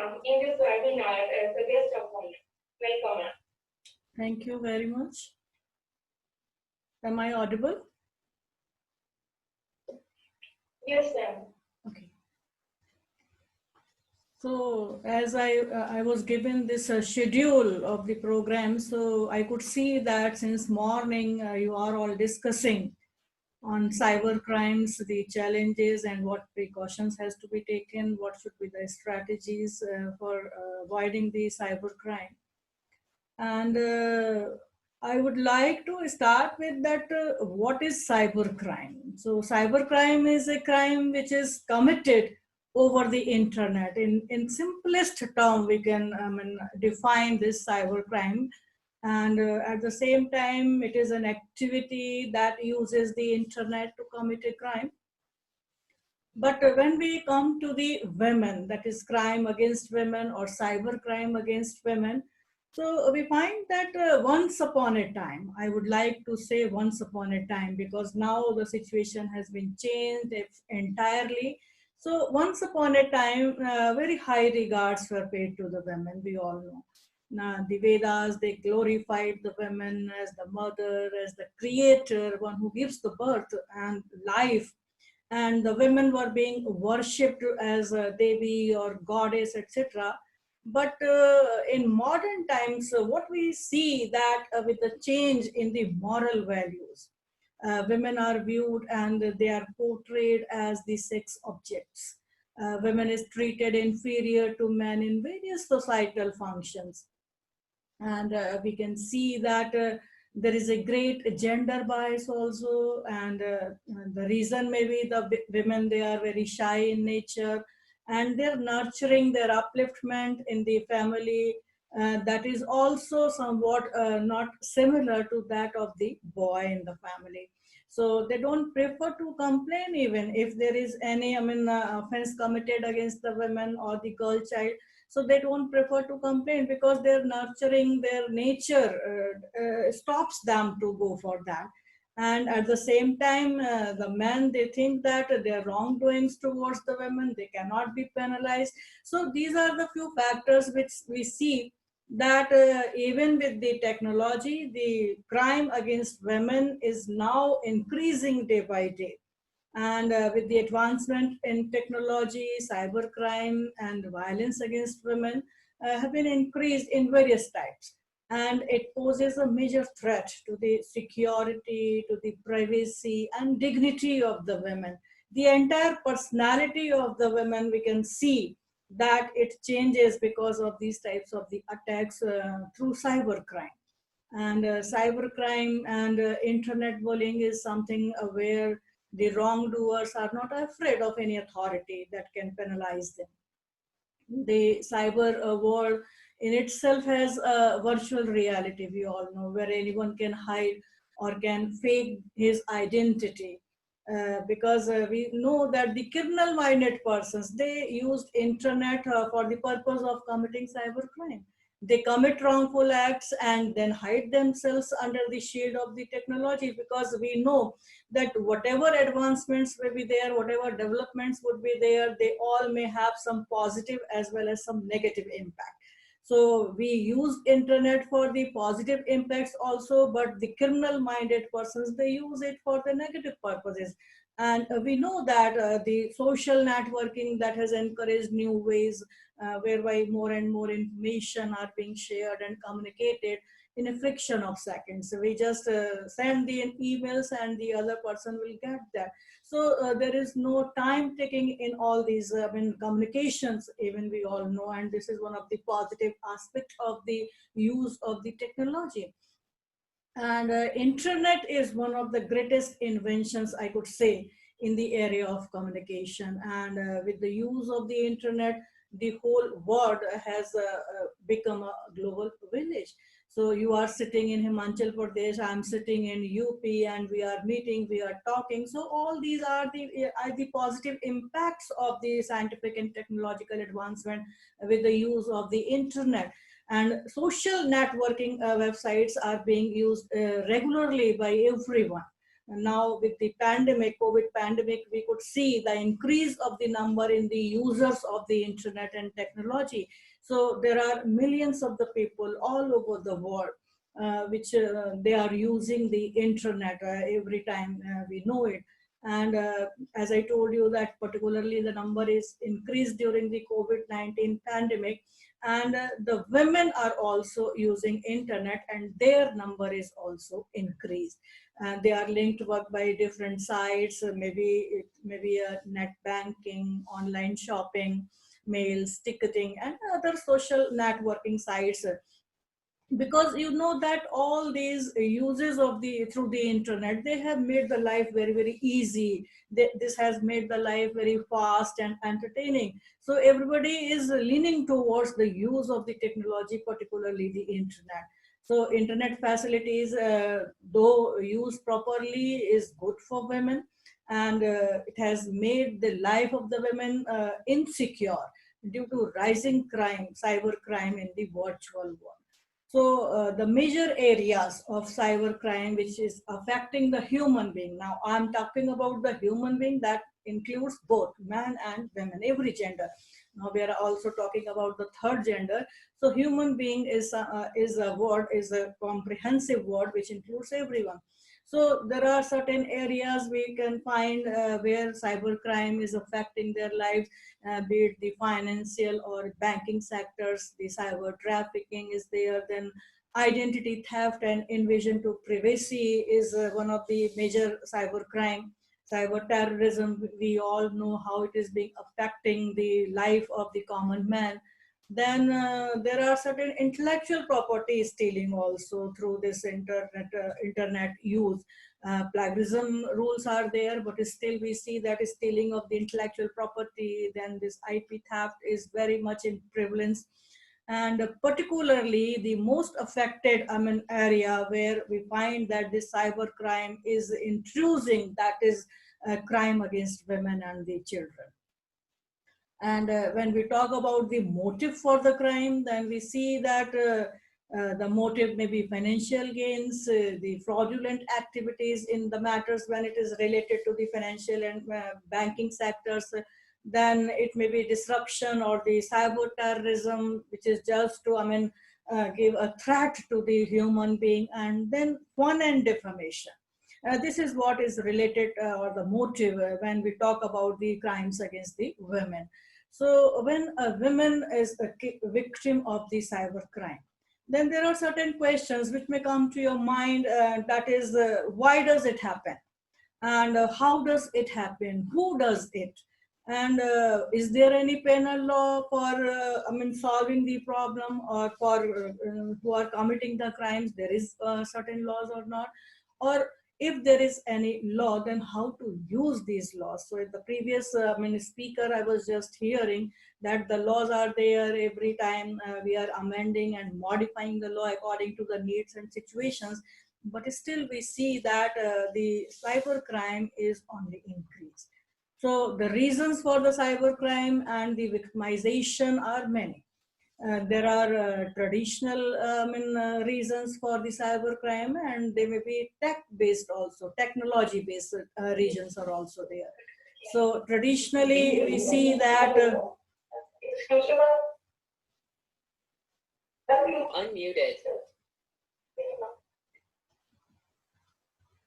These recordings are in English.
ma'am, in this webinar as a guest of honor. Welcome, ma'am. Thank you very much. Am I audible? Yes, ma'am. Okay. So as I was given this schedule of the program, so I could see that since morning you are all discussing on cyber crimes, the challenges and what precautions has to be taken, what should be the strategies for avoiding the cyber crime. And I would like to start with that what is cybercrime? So cybercrime is a crime which is committed over the internet. In simplest term, we can define this cybercrime. And at the same time, it is an activity that uses the internet to commit a crime. But when we come to the women, that is crime against women or cyber crime against women, so we find that once upon a time, I would like to say once upon a time, because now the situation has been changed entirely. So once upon a time, very high regards were paid to the women, we all know. Now, the Vedas, they glorified the women as the mother, as the creator, one who gives the birth and life, and the women were being worshipped as a devi or goddess, etc. But in modern times, what we see that with the change in the moral values, women are viewed and they are portrayed as the sex objects. Women is treated inferior to men in various societal functions, and we can see that there is a great gender bias also, and the reason maybe the women, they are very shy in nature, and they're nurturing their upliftment in the family, that is also somewhat not similar to that of the boy in the family. So they don't prefer to complain even if there is any offense committed against the women or the girl child. So they don't prefer to complain because their nurturing, their nature stops them to go for that. And at the same time, the men, they think that their wrongdoings towards the women, they cannot be penalized. So these are the few factors which we see that even with the technology, the crime against women is now increasing day by day. And with the advancement in technology, cybercrime and violence against women have been increased in various types. And it poses a major threat to the security, to the privacy and dignity of the women. The entire personality of the women, we can see that it changes because of these types of the attacks through cybercrime. And cybercrime and internet bullying is something where the wrongdoers are not afraid of any authority that can penalize them. The cyber world in itself has a virtual reality, we all know, where anyone can hide or can fake his identity. Because we know that the criminal minded persons, they used internet for the purpose of committing cybercrime. They commit wrongful acts and then hide themselves under the shield of the technology, because we know that whatever advancements will be there, whatever developments would be there, they all may have some positive as well as some negative impact. So we use internet for the positive impacts also, but the criminal minded persons, they use it for the negative purposes. And we know that the social networking that has encouraged new ways whereby more and more information are being shared and communicated in a friction of seconds. So we just send the emails and the other person will get that. So there is no time taking in all these communications, even we all know, and this is one of the positive aspects of the use of the technology. And internet is one of the greatest inventions, I could say, in the area of communication. And with the use of the internet, the whole world has become a global village. So you are sitting in Himachal Pradesh, I'm sitting in UP, and we are meeting, we are talking. So all these are the positive impacts of the scientific and technological advancement with the use of the internet. And social networking websites are being used regularly by everyone. now with the pandemic, COVID pandemic, we could see the increase of the number in the users of the internet and technology. So there are millions of the people all over the world which they are using the internet every time we know it. And as I told you that particularly the number is increased during the COVID-19 pandemic, and the women are also using internet and their number is also increased. And they are linked to work by different sites, maybe a net banking, online shopping, mails, ticketing, and other social networking sites, because you know that all these uses of the through the internet, they have made the life very easy. This has made the life very fast and entertaining, so everybody is leaning towards the use of the technology, particularly the internet. So internet facilities, though used properly, is good for women, and it has made the life of the women insecure due to rising crime, cyber crime in the virtual world. So the major areas of cybercrime which is affecting the human being. Now I'm talking about the human being that includes both man and women, every gender. Now we are also talking about the third gender. So human being is a word, is a comprehensive word which includes everyone. So there are certain areas we can find where cybercrime is affecting their lives, be it the financial or banking sectors. The cyber trafficking is there. Then identity theft and invasion to privacy is one of the major cyber crime. Cyber terrorism, we all know how it is being affecting the life of the common man. Then there are certain intellectual property stealing also through this internet use. Plagiarism rules are there, but still we see that stealing of the intellectual property, then this IP theft is very much in prevalence. And particularly the most affected area where we find that this cyber crime is intruding, that is crime against women and the children. And when we talk about the motive for the crime, then we see that the motive may be financial gains, the fraudulent activities in the matters when it is related to the financial and banking sectors. Then it may be disruption or the cyber terrorism, which is just to, give a threat to the human being. And then fun and defamation. This is what is related or the motive when we talk about the crimes against the women. So when a woman is a victim of the cyber crime, then there are certain questions which may come to your mind. That is, why does it happen? And how does it happen? Who does it? And is there any penal law for, solving the problem, or for who are committing the crimes? There is certain laws or not? Or if there is any law, then how to use these laws? So in the previous speaker, I was just hearing that the laws are there every time we are amending and modifying the law according to the needs and situations. But still we see that the cyber crime is on the increase. So the reasons for the cyber crime and the victimization are many. There are traditional reasons for the cyber crime, and they may be tech-based also, technology-based reasons are also there. So traditionally, we see that... Unmuted.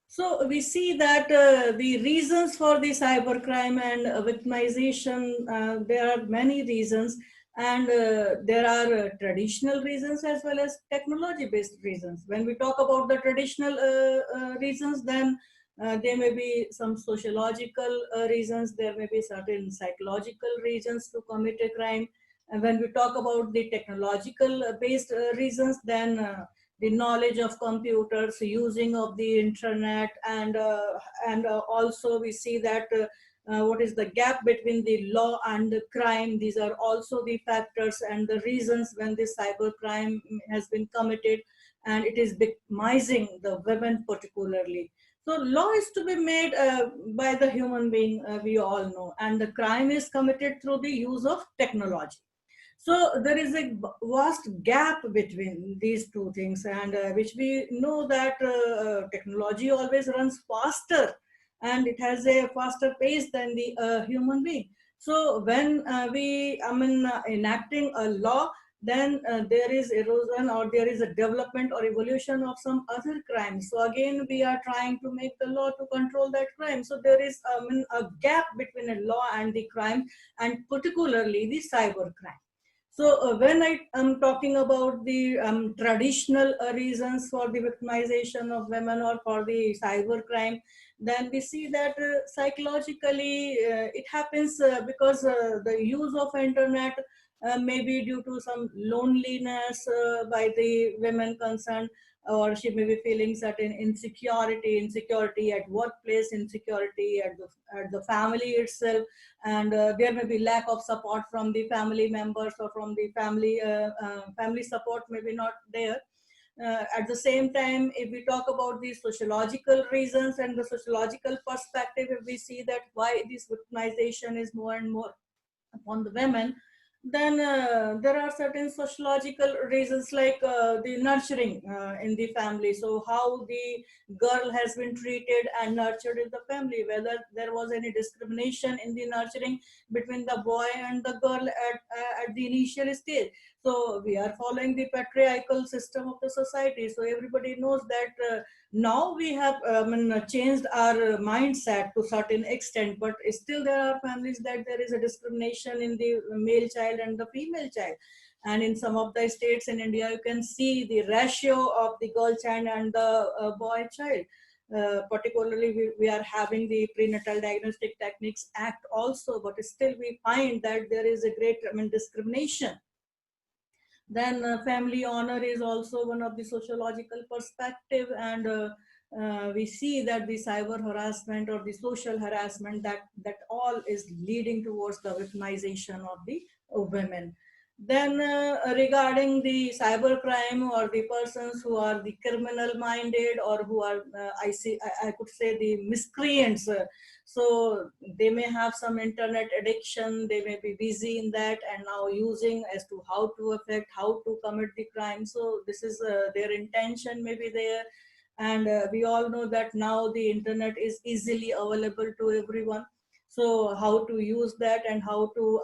So we see that the reasons for the cybercrime and victimization, there are many reasons, and there are traditional reasons as well as technology-based reasons. When we talk about the traditional reasons, then there may be some sociological reasons, there may be certain psychological reasons to commit a crime. And when we talk about the technological based reasons, then the knowledge of computers, using of the internet, and also we see that what is the gap between the law and the crime. These are also the factors and the reasons when this cyber crime has been committed, and it is victimizing the women particularly. So law is to be made by the human being, we all know, and the crime is committed through the use of technology. So there is a vast gap between these two things, and which we know that technology always runs faster, and it has a faster pace than the human being. So when enacting a law, then there is erosion, or there is a development or evolution of some other crime. So again, we are trying to make the law to control that crime. So there is a gap between a law and the crime, and particularly the cyber crime. So when I am talking about the traditional reasons for the victimization of women or for the cyber crime, then we see that psychologically it happens because the use of internet may be due to some loneliness by the women concerned, or she may be feeling certain insecurity at workplace, insecurity at the family itself, and there may be lack of support from the family members, or from the family support may be not there. At the same time, if we talk about the sociological reasons and the sociological perspective, if we see that why this victimization is more and more upon the women, then there are certain sociological reasons, like the nurturing in the family. So how the girl has been treated and nurtured in the family, whether there was any discrimination in the nurturing between the boy and the girl at the initial stage. So we are following the patriarchal system of the society. So everybody knows that now we have changed our mindset to certain extent, but still there are families that there is a discrimination in the male child and the female child. And in some of the states in India, you can see the ratio of the girl child and the boy child. Particularly, we are having the Prenatal Diagnostic Techniques Act also, but still we find that there is a great discrimination. Then family honor is also one of the sociological perspective, and we see that the cyber harassment or the social harassment, that all is leading towards the victimization of the women. Then regarding the cyber crime, or the persons who are the criminal minded, or who are I could say the miscreants. So they may have some internet addiction, they may be busy in that, and now using as to how to affect, how to commit the crime. So this is their intention may be there. And we all know that now the internet is easily available to everyone. So how to use that, and how to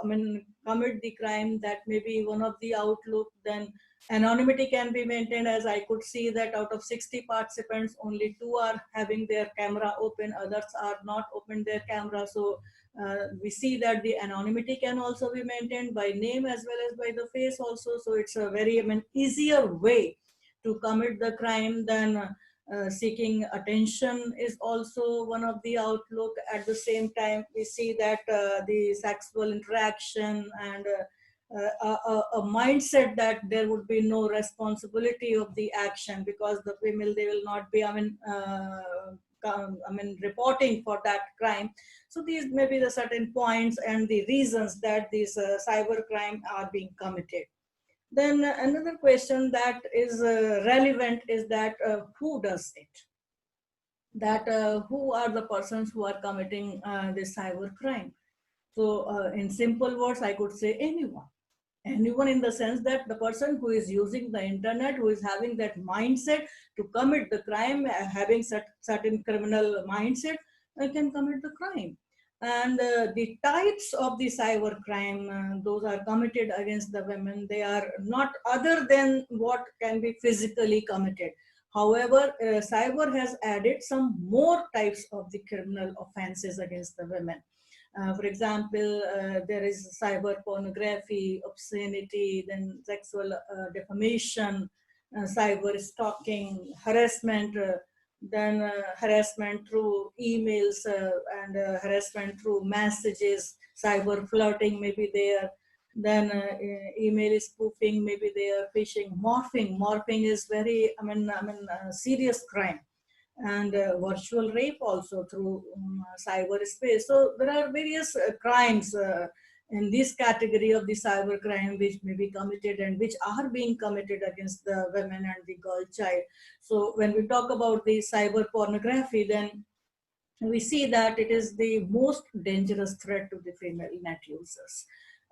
commit the crime, that may be one of the outlook. Then anonymity can be maintained, as I could see that out of 60 participants, only 2 are having their camera open, others are not open their camera. So we see that the anonymity can also be maintained by name as well as by the face also. So it's a very easier way to commit the crime than seeking attention is also one of the outlook. At the same time, we see that the sexual interaction, and a mindset that there would be no responsibility of the action, because the female, they will not be reporting for that crime. So these may be the certain points and the reasons that these cyber crime are being committed. Then another question that is relevant is that who does it? That who are the persons who are committing this cyber crime? So in simple words, I could say anyone. Anyone, in the sense that the person who is using the internet, who is having that mindset to commit the crime, having certain criminal mindset, can commit the crime. And the types of the cyber crime, those are committed against the women, they are not other than what can be physically committed. However, cyber has added some more types of the criminal offenses against the women. For example, there is cyber pornography, obscenity, then sexual defamation, cyber stalking, harassment, then harassment through emails, and harassment through messages, cyber flirting may be there. Then email spoofing may be there, phishing, morphing. Morphing is very, serious crime. And virtual rape also through cyberspace. So there are various crimes in this category of the cyber crime which may be committed and which are being committed against the women and the girl child. So when we talk about the cyber pornography, then we see that it is the most dangerous threat to the female net users.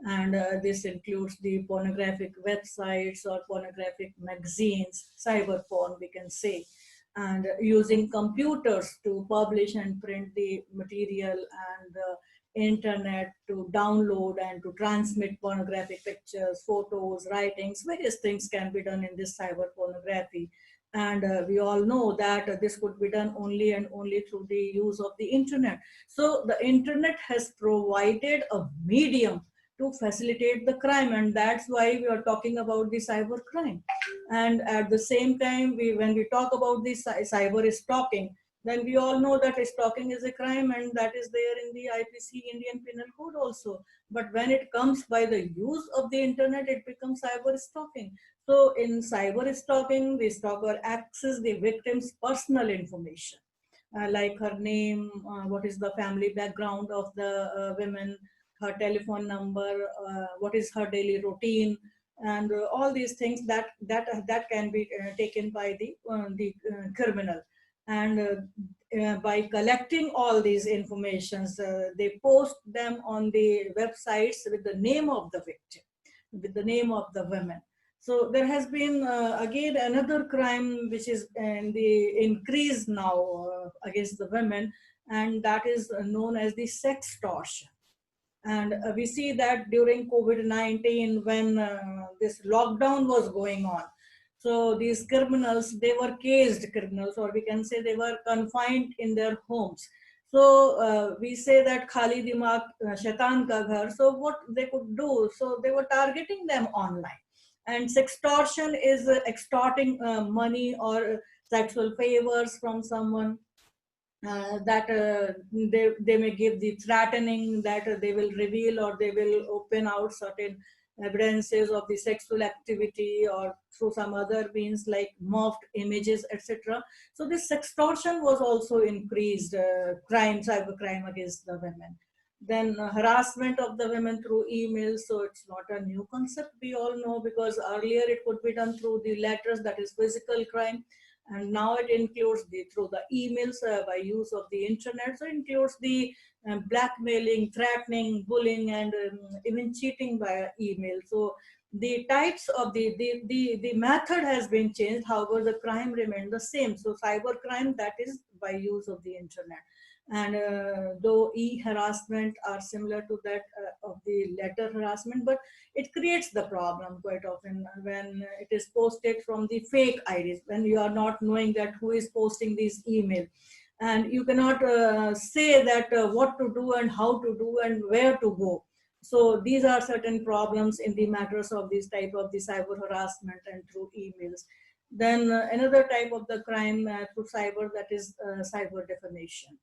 And this includes the pornographic websites or pornographic magazines, cyber porn, we can say, and using computers to publish and print the material, and internet to download and to transmit pornographic pictures, photos, writings, various things can be done in this cyber pornography. And we all know that this could be done only and only through the use of the internet. So the internet has provided a medium to facilitate the crime, and that's why we are talking about the cyber crime. And at the same time, when we talk about the cyber stalking, then we all know that stalking is a crime, and that is there in the IPC Indian Penal Code also. But when it comes by the use of the internet, it becomes cyber stalking. So in cyber stalking, the stalker accesses the victim's personal information, like her name, what is the family background of the women, her telephone number, what is her daily routine, and all these things that can be taken by the criminal. And by collecting all these informations, they post them on the websites with the name of the victim, with the name of the women. So there has been again another crime which is in the increase now against the women, and that is known as the sextortion. And we see that during COVID-19, when this lockdown was going on, so these criminals, they were caged criminals, or we can say they were confined in their homes. So we say that khali dimag shaitan ka ghar. So what they could do, so they were targeting them online. And sextortion is extorting money or sexual favors from someone, that they may give the threatening that they will reveal or they will open out certain evidences of the sexual activity, or through some other means like morphed images, etc. So this sextortion was also increased crime, cyber crime against the women. Then harassment of the women through emails. So it's not a new concept, we all know, because earlier it could be done through the letters, that is physical crime, and now it includes the through the emails by use of the internet. So it includes the blackmailing, threatening, bullying, and even cheating via email. So the types of the method has been changed, however the crime remained the same. So cyber crime, that is by use of the internet. And though e-harassment are similar to that of the letter harassment, but it creates the problem quite often when it is posted from the fake IDs, when you are not knowing that who is posting these email, and you cannot say that what to do and how to do and where to go. So these are certain problems in the matters of this type of the cyber harassment and through emails. Then another type of the crime through cyber, that is cyber defamation.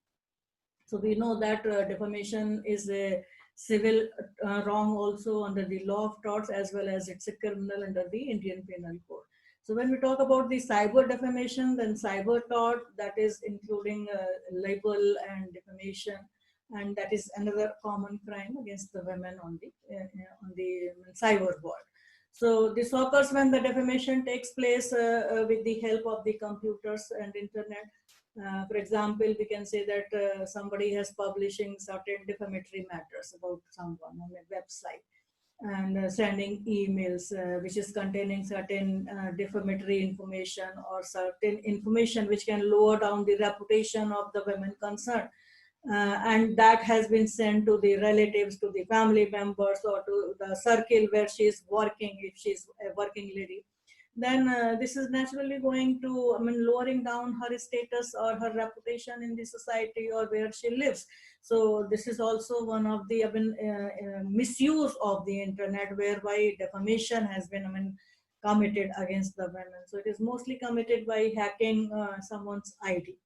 So we know that defamation is a civil wrong also under the law of torts, as well as it's a criminal under the Indian Penal Code. So when we talk about the cyber defamation, then cyber tort, that is including libel and defamation, and that is another common crime against the women on the cyber world. So this occurs when the defamation takes place with the help of the computers and internet. For example, we can say that somebody has publishing certain defamatory matters about someone on a website, and sending emails which is containing certain defamatory information or certain information which can lower down the reputation of the women concerned. And that has been sent to the relatives, to the family members, or to the circle where she is working, if she is a working lady. Then this is naturally going to, I mean, lowering down her status or her reputation in the society or where she lives. So this is also one of the, I mean, misuse of the internet, whereby defamation has been, I mean, committed against the women. So it is mostly committed by hacking someone's ID.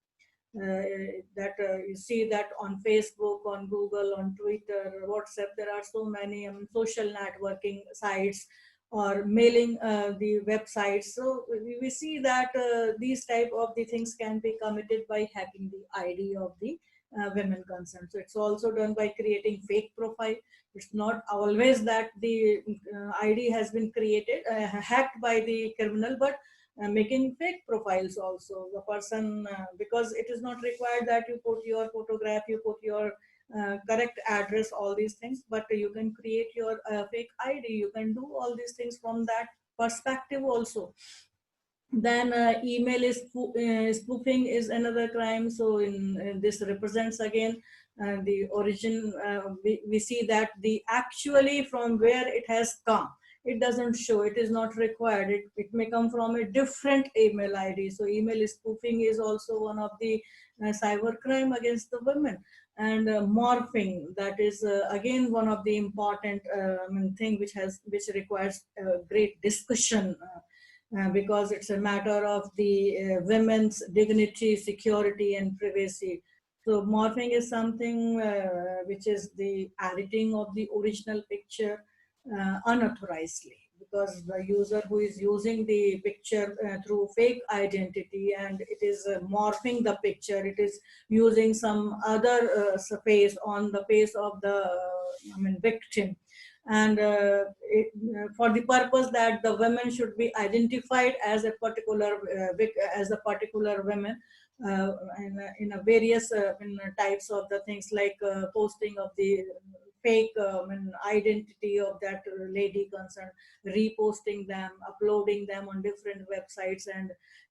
That you see that on Facebook, on Google, on Twitter, WhatsApp, there are so many social networking sites or mailing the websites. So we see that these type of the things can be committed by hacking the ID of the women concerned. So it's also done by creating fake profile. It's not always that the ID has been created, hacked by the criminal, but making fake profiles also. The person, because it is not required that you put your photograph, you put your correct address, all these things, but you can create your fake ID. You can do all these things from that perspective also. Then email is spoofing is another crime. So this represents again the origin. We see that the actually from where it has come, it doesn't show, it is not required. It may come from a different email ID. So email spoofing is also one of the cyber crime against the women. And morphing, that is again one of the important thing which requires great discussion, because it's a matter of the women's dignity, security, and privacy. So morphing is something which is the editing of the original picture unauthorizedly, because the user who is using the picture through fake identity, and it is morphing the picture, it is using some other face on the face of the victim, and for the purpose that the women should be identified as a particular as a particular woman, in a various types of the things, like posting of the fake identity of that lady concerned, reposting them, uploading them on different websites, and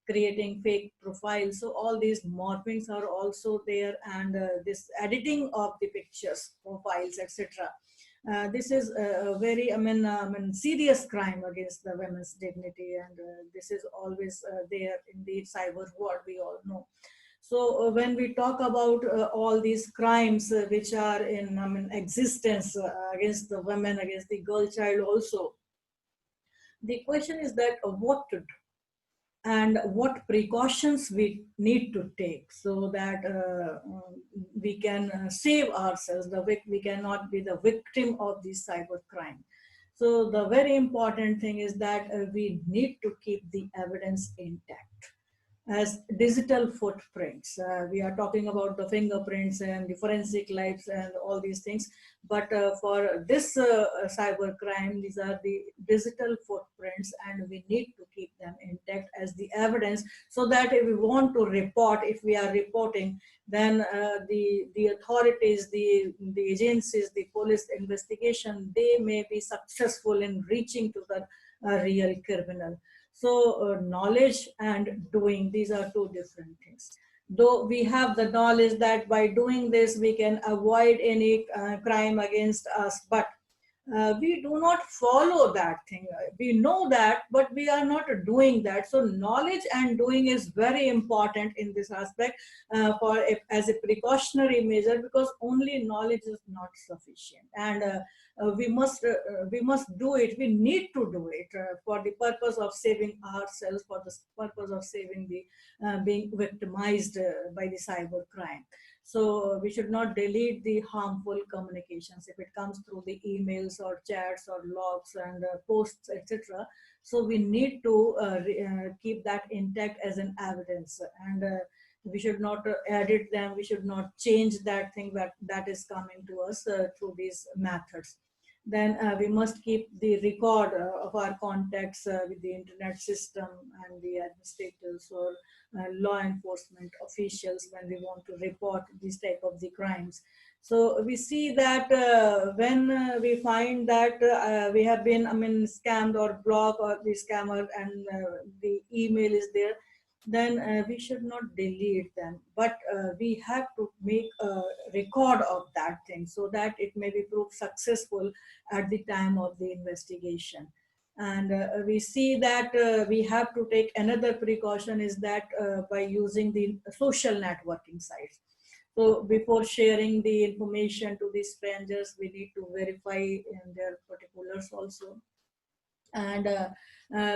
creating fake profiles. So all these morphings are also there, and this editing of the pictures, profiles, etc. This is a very, serious crime against the women's dignity, and this is always there in the cyber world, we all know. So when we talk about all these crimes which are in existence against the women, against the girl child also, the question is that what to do and what precautions we need to take, so that we can save ourselves. We cannot be the victim of this cyber crime. So the very important thing is that we need to keep the evidence intact as digital footprints. We are talking about the fingerprints and the forensic labs and all these things. But for this cyber crime, these are the digital footprints, and we need to keep them intact as the evidence, so that if we want to report, if we are reporting, then the authorities, the agencies, the police investigation, they may be successful in reaching to the real criminal. So knowledge and doing, these are two different things. Though we have the knowledge that by doing this we can avoid any crime against us, but we do not follow that thing. We know that, but we are not doing that. So knowledge and doing is very important in this aspect, as a precautionary measure, because only knowledge is not sufficient, and we must do it. We need to do it for the purpose of saving ourselves, for the purpose of saving the being victimized by the cyber crime. So we should not delete the harmful communications if it comes through the emails or chats or logs and posts, etc. So we need to keep that intact as an evidence, and we should not edit them. We should not change that thing that is coming to us through these methods. Then we must keep the record of our contacts with the internet system and the administrators or law enforcement officials when we want to report these type of the crimes. So we see that when we find that we have been scammed or blocked, or the scammer and the email is there, then we should not delete them, but we have to make a record of that thing, so that it may be proved successful at the time of the investigation. And we see that we have to take another precaution, is that by using the social networking sites. So before sharing the information to the strangers, we need to verify in their particulars also. And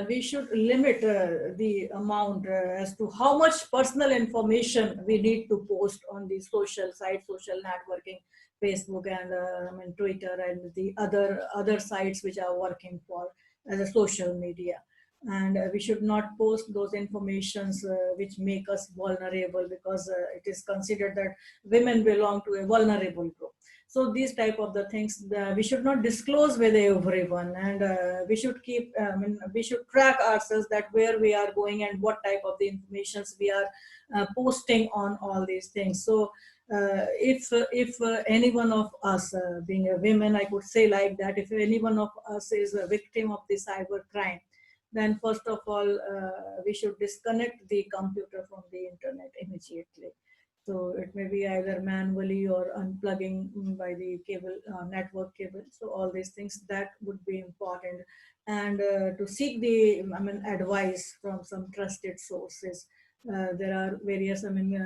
we should limit the amount as to how much personal information we need to post on the social sites, social networking, Facebook and Twitter and the other sites which are working for as a social media. And we should not post those informations which make us vulnerable, because it is considered that women belong to a vulnerable group. So these type of the things we should not disclose with everyone, and we should keep, we should track ourselves, that where we are going and what type of the informations we are posting on all these things. So if any one of us, being a woman, I could say like that, if any one of us is a victim of the cyber crime, then first of all, we should disconnect the computer from the internet immediately. So it may be either manually or unplugging by the cable, network cable. So all these things that would be important, and to seek the, I mean, advice from some trusted sources. There are various, I mean,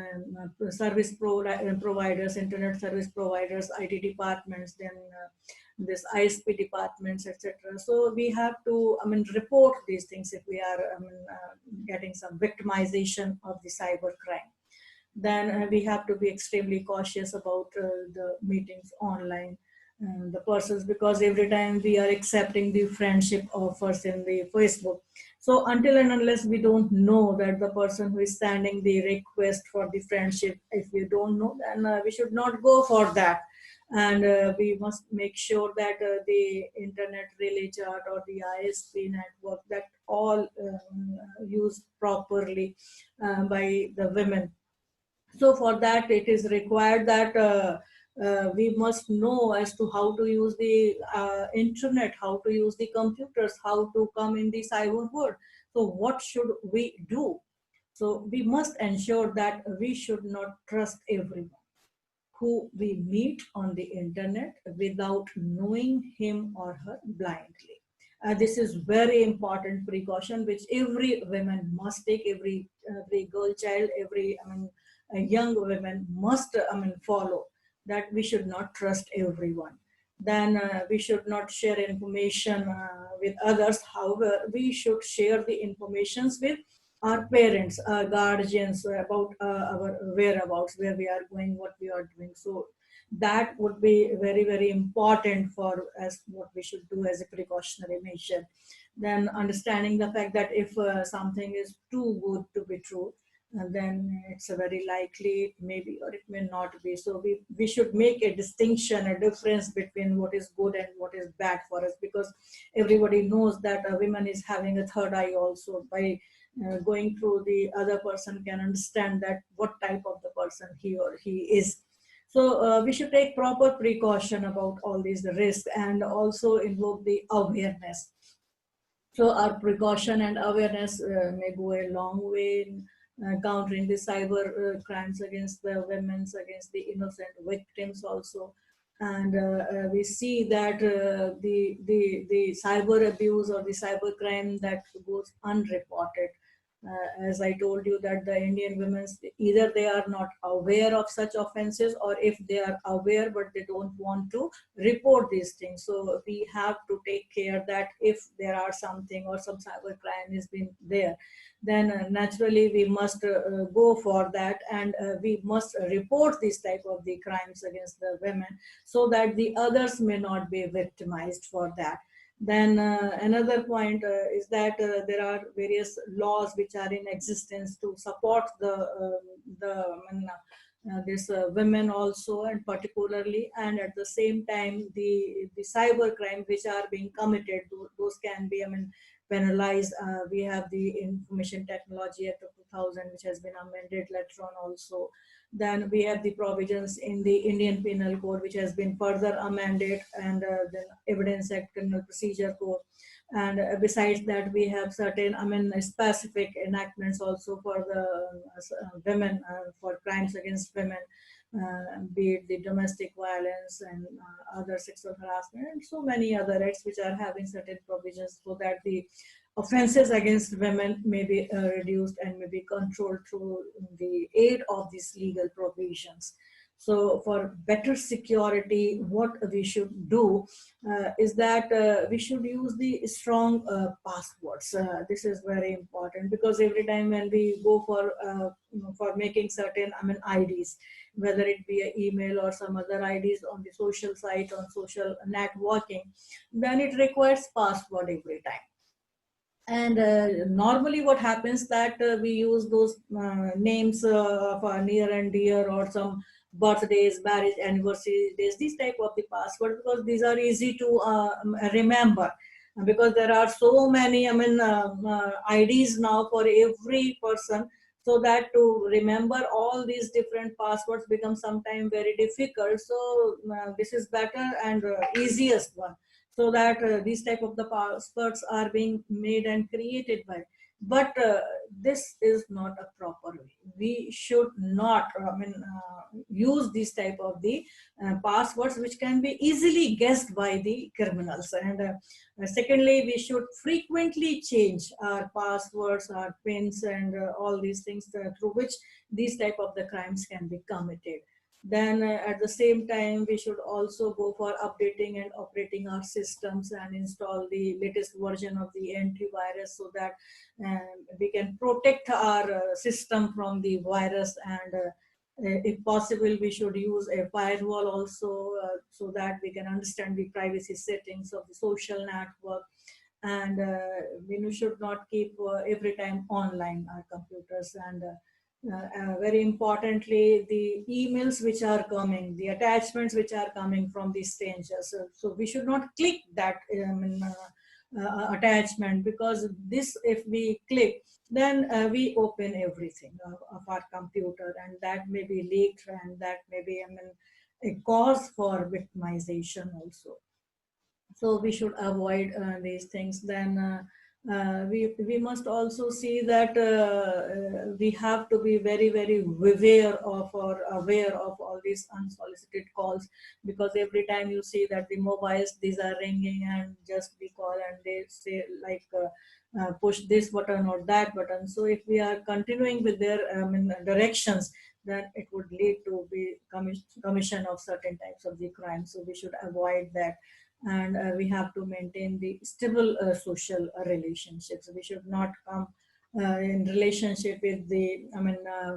providers, internet service providers, IT departments, then this ISP departments, etc. So we have to, I mean, report these things if we are, I mean, getting some victimization of the cyber crime. Then we have to be extremely cautious about the meetings online, the persons, because every time we are accepting the friendship offers in the Facebook. So until and unless we don't know that the person who is sending the request for the friendship, if we don't know, then we should not go for that. And we must make sure that the internet relay chart or the ISP network, that all used properly by the women. So for that, it is required that we must know as to how to use the internet, how to use the computers, how to come in the cyber world. So what should we do? So we must ensure that we should not trust everyone who we meet on the internet without knowing him or her blindly. This is very important precaution which every woman must take, every girl child, every, I mean, a young women must, I mean, follow, that we should not trust everyone. Then we should not share information with others. However, we should share the informations with our parents, our guardians, about our whereabouts, where we are going, what we are doing. So that would be very, very important for us, what we should do as a precautionary measure. Then understanding the fact that if something is too good to be true, then it's a very likely maybe, or it may not be. So we should make a distinction, a difference between what is good and what is bad for us, because everybody knows that a woman is having a third eye also. By going through, the other person can understand that what type of the person he or he is. So we should take proper precaution about all these risks, and also invoke the awareness. So our precaution and awareness may go a long way in countering the cyber crimes against the women, against the innocent victims also. And we see that the cyber abuse or the cyber crime that goes unreported. As I told you, that the Indian women, either they are not aware of such offenses, or if they are aware but they don't want to report these things. So we have to take care that if there are something or some cyber crime has been there, then naturally we must go for that, and we must report these type of the crimes against the women, so that the others may not be victimized for that. Then another point is that there are various laws which are in existence to support this women also, and particularly, and at the same time the cyber crime which are being committed, those can be, I mean, penalized. We have the Information Technology Act of 2000, which has been amended later on also. Then we have the provisions in the Indian Penal Code, which has been further amended, and then Evidence Act, Criminal Procedure Code. And besides that, we have certain, I mean, specific enactments also for the women, for crimes against women, be it the domestic violence and other sexual harassment, and so many other acts which are having certain provisions, so that the offenses against women may be reduced and may be controlled through the aid of these legal provisions. So for better security, what we should do is that we should use the strong passwords. This is very important, because every time when we go for making certain, I mean, IDs, whether it be an email or some other IDs on the social site, on social networking, then it requires password every time. And normally what happens that we use those names of our near and dear, or some birthdays, marriage anniversary days, these type of the password, because these are easy to remember, because there are so many, I mean, IDs now for every person. so that to remember all these different passwords becomes sometimes very difficult. So this is better and easiest one, so that these type of the passwords are being made and created by. But this is not a proper way. We should not use this type of the passwords which can be easily guessed by the criminals. And secondly, we should frequently change our passwords, our pins, and all these things through which these type of the crimes can be committed. Then at the same time, we should also go for updating and operating our systems and install the latest version of the antivirus, so that we can protect our system from the virus. And if possible, we should use a firewall also, so that we can understand the privacy settings of the social network. And we should not keep every time online our computers. And very importantly, the emails which are coming, the attachments which are coming from the strangers. So we should not click that attachment, because this, if we click, then we open everything of our computer, and that may be leaked, and that may be a cause for victimization also. So we should avoid these things. Then we must also see that we have to be very, very aware of, or aware of all these unsolicited calls, because every time you see that the mobiles, these are ringing, and just we call and they say like push this button or that button. So if we are continuing with their directions, then it would lead to the commission of certain types of the crime. So we should avoid that. And we have to maintain the stable social relationships. We should not come in relationship with the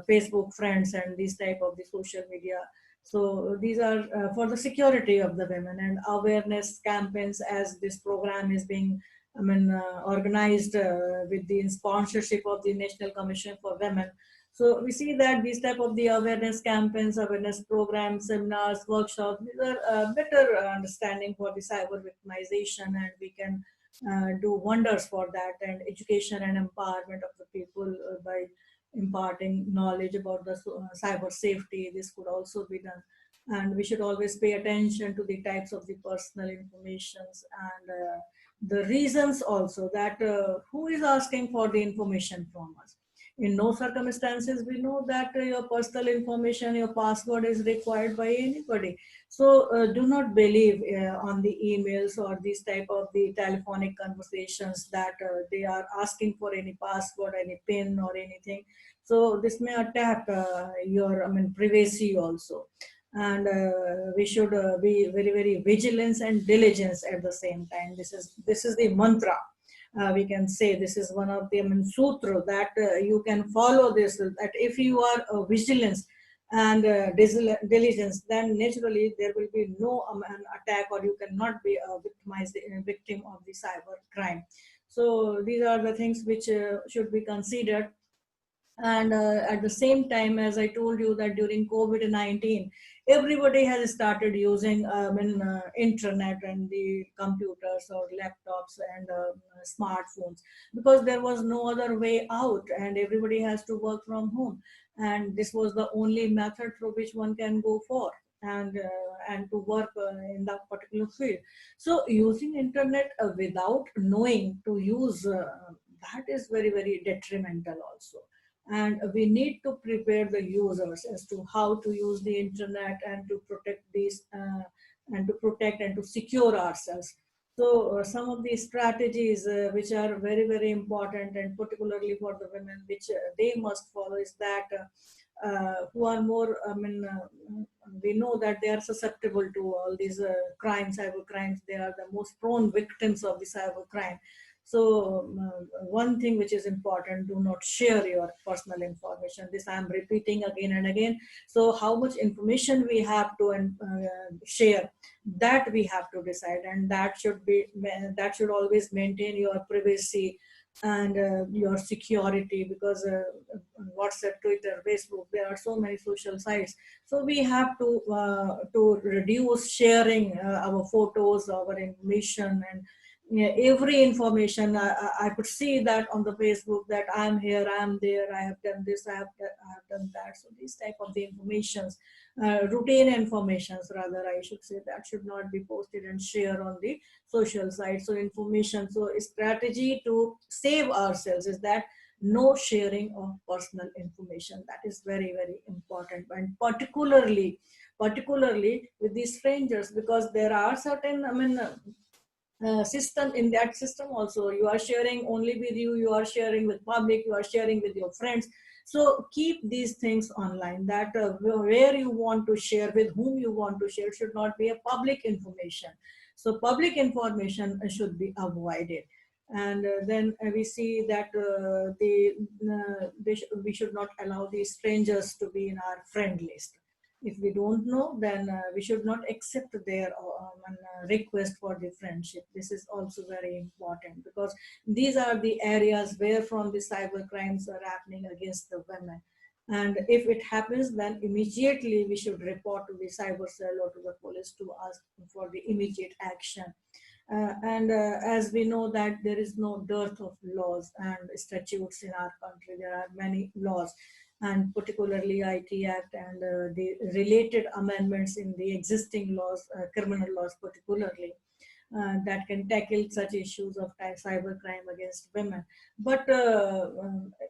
Facebook friends and these type of the social media. So these are for the security of the women, and awareness campaigns, as this program is being organized with the sponsorship of the National Commission for Women. So we see that these type of the awareness campaigns, awareness programs, seminars, workshops, these are better understanding for the cyber victimization, and we can do wonders for that. And education and empowerment of the people by imparting knowledge about the cyber safety, this could also be done. And we should always pay attention to the types of the personal informations, and the reasons also, that who is asking for the information from us. In no circumstances we know that your personal information, your password is required by anybody. So do not believe on the emails or these type of the telephonic conversations that they are asking for any password, any pin or anything. So this may attack your privacy also. And we should be very, very vigilant and diligence at the same time. This is the mantra. We can say this is one of the sutra that you can follow this, that if you are vigilance and diligence, then naturally there will be no an attack, or you cannot be a victim of the cyber crime. So these are the things which should be considered. And at the same time, as I told you, that during COVID-19, everybody has started using internet and the computers or laptops and smartphones, because there was no other way out, and everybody has to work from home. And this was the only method through which one can go for and to work in that particular field. So using internet without knowing to use that is very, very detrimental also. And we need to prepare the users as to how to use the internet and to protect these and to protect and to secure ourselves. So some of these strategies which are very, very important, and particularly for the women, which they must follow, is that who are more we know that they are susceptible to all these crimes, cyber crimes. They are the most prone victims of the cyber crime. So one thing which is important, do not share your personal information. This I am repeating again and again. So how much information we have to share, that we have to decide, and that should always maintain your privacy and your security, because WhatsApp, Twitter, Facebook, there are so many social sites. So we have to reduce sharing our photos, our information, and yeah, every information. I could see that on the Facebook that I'm here, I'm there, I have done this, I have done that. So these type of the informations, routine informations rather, I should say, that should not be posted and shared on the social site. So information, so a strategy to save ourselves is that no sharing of personal information. That is very, very important, and particularly with the strangers, because there are certain, I mean, system, in that system also you are sharing only with you, you are sharing with public, you are sharing with your friends. So keep these things online, that where you want to share, with whom you want to share, should not be a public information. So public information should be avoided. And then we see that we should not allow these strangers to be in our friend list. If we don't know, then we should not accept their request for the friendship. This is also very important, because these are the areas where from the cyber crimes are happening against the women. And if it happens, then immediately we should report to the cyber cell or to the police to ask for the immediate action. And as we know that there is no dearth of laws and statutes in our country, there are many laws, and particularly IT Act and the related amendments in the existing laws, criminal laws particularly, that can tackle such issues of cyber crime against women. But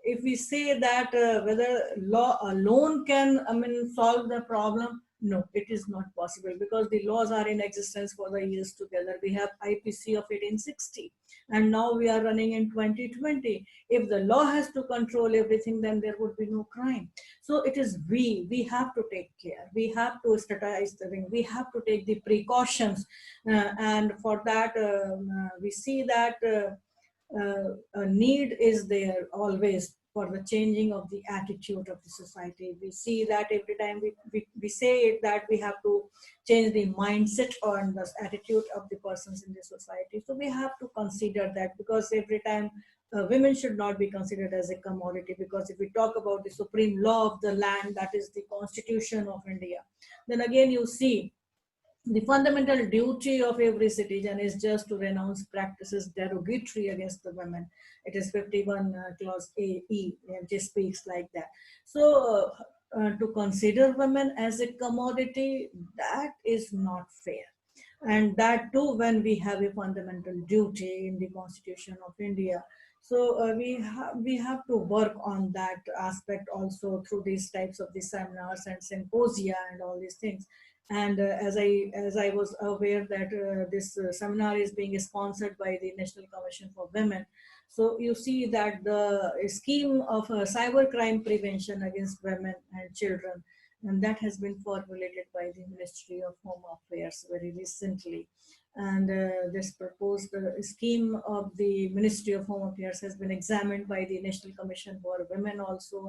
if we say that whether law alone can, I mean, solve the problem, no, it is not possible, because the laws are in existence for the years together. We have IPC of 1860, and now we are running in 2020. If the law has to control everything, then there would be no crime. So it is we have to take care. We have to strategize the thing. We have to take the precautions, and for that we see that a need is there always for the changing of the attitude of the society. We see that every time we say it, that we have to change the mindset or the attitude of the persons in the society. So we have to consider that, because every time women should not be considered as a commodity. Because if we talk about the supreme law of the land, that is the Constitution of India, then again you see the fundamental duty of every citizen is just to renounce practices derogatory against the women. It is 51 clause A, E, and it speaks like that. So to consider women as a commodity, that is not fair. And that too, when we have a fundamental duty in the Constitution of India. So we have to work on that aspect also through these types of the seminars and symposia and all these things. And as I was aware that this seminar is being sponsored by the National Commission for Women. So you see that the scheme of cybercrime prevention against women and children, and that has been formulated by the Ministry of Home Affairs very recently. And this proposed scheme of the Ministry of Home Affairs has been examined by the National Commission for Women also,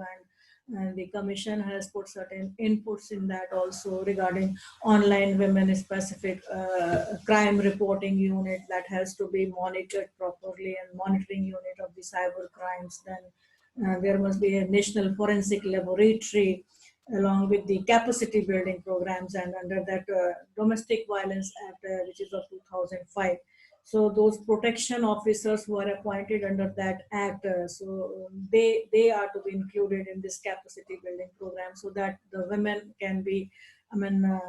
and the commission has put certain inputs in that also regarding online women specific crime reporting unit that has to be monitored properly, and monitoring unit of the cyber crimes. Then there must be a national forensic laboratory along with the capacity building programs, and under that Domestic Violence Act, which is of 2005. So those protection officers who are appointed under that act, so they are to be included in this capacity building program, so that the women can be, I mean,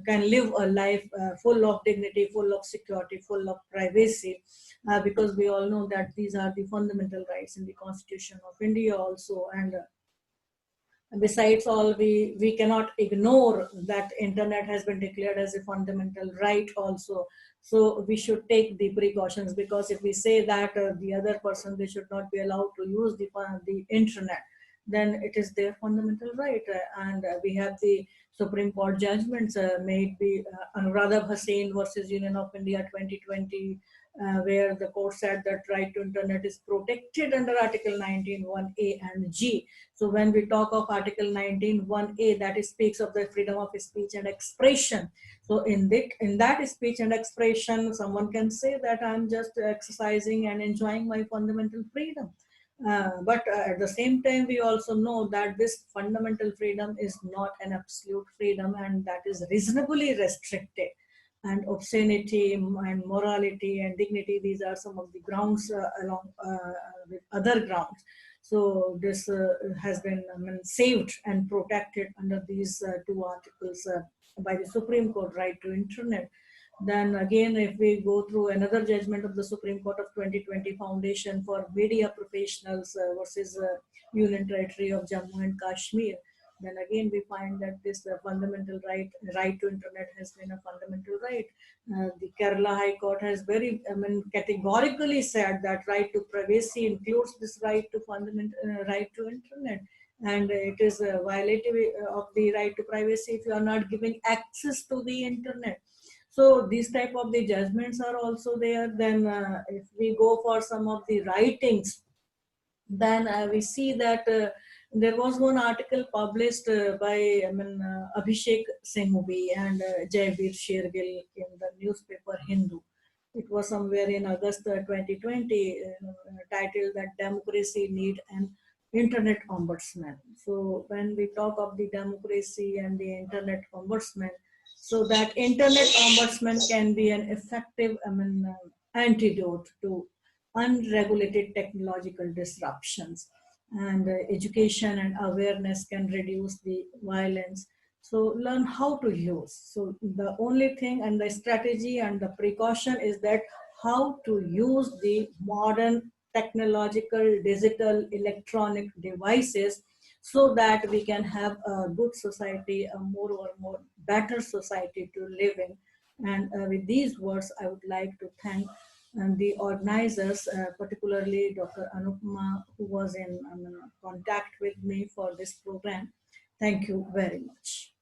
can live a life full of dignity, full of security, full of privacy, because we all know that these are the fundamental rights in the Constitution of India also. And besides all, we cannot ignore that internet has been declared as a fundamental right also. So we should take the precautions, because if we say that the other person, they should not be allowed to use the internet, then it is their fundamental right. And we have the Supreme Court judgments, may it be Anuradha Bhasin versus Union of India 2020, where the court said that right to internet is protected under Article 19(1)(a) and (g). So when we talk of Article 19(1)(a), that speaks of the freedom of speech and expression. So in that speech and expression, someone can say that I'm just exercising and enjoying my fundamental freedom. But at the same time, we also know that this fundamental freedom is not an absolute freedom, and that is reasonably restricted. and obscenity and morality and dignity. These are some of the grounds along with other grounds. So this has been saved and protected under these two articles by the Supreme Court, right to internet. Then again, if we go through another judgment of the Supreme Court of 2020, Foundation for Media Professionals versus Union Territory of Jammu and Kashmir, then again we find that this fundamental right to internet has been a fundamental right. The Kerala High Court has very, categorically said that right to privacy includes this right to right to internet, and it is a violative of the right to privacy if you are not giving access to the internet. So these type of the judgments are also there. Then if we go for some of the writings, then we see that there was one article published by Abhishek Singhvi and Jaiveer Shergill in the newspaper Hindu. It was somewhere in August 2020, titled that Democracy Need an Internet Ombudsman. So when we talk of the democracy and the Internet Ombudsman, so that Internet Ombudsman can be an effective antidote to unregulated technological disruptions, and education and awareness can reduce the violence. So learn how to use. So the only thing and the strategy and the precaution is that how to use the modern technological digital electronic devices, so that we can have a good society, a more better society to live in. And with these words, I would like to thank the organizers, particularly Dr. Anupama, who was in contact with me for this program. Thank you very much.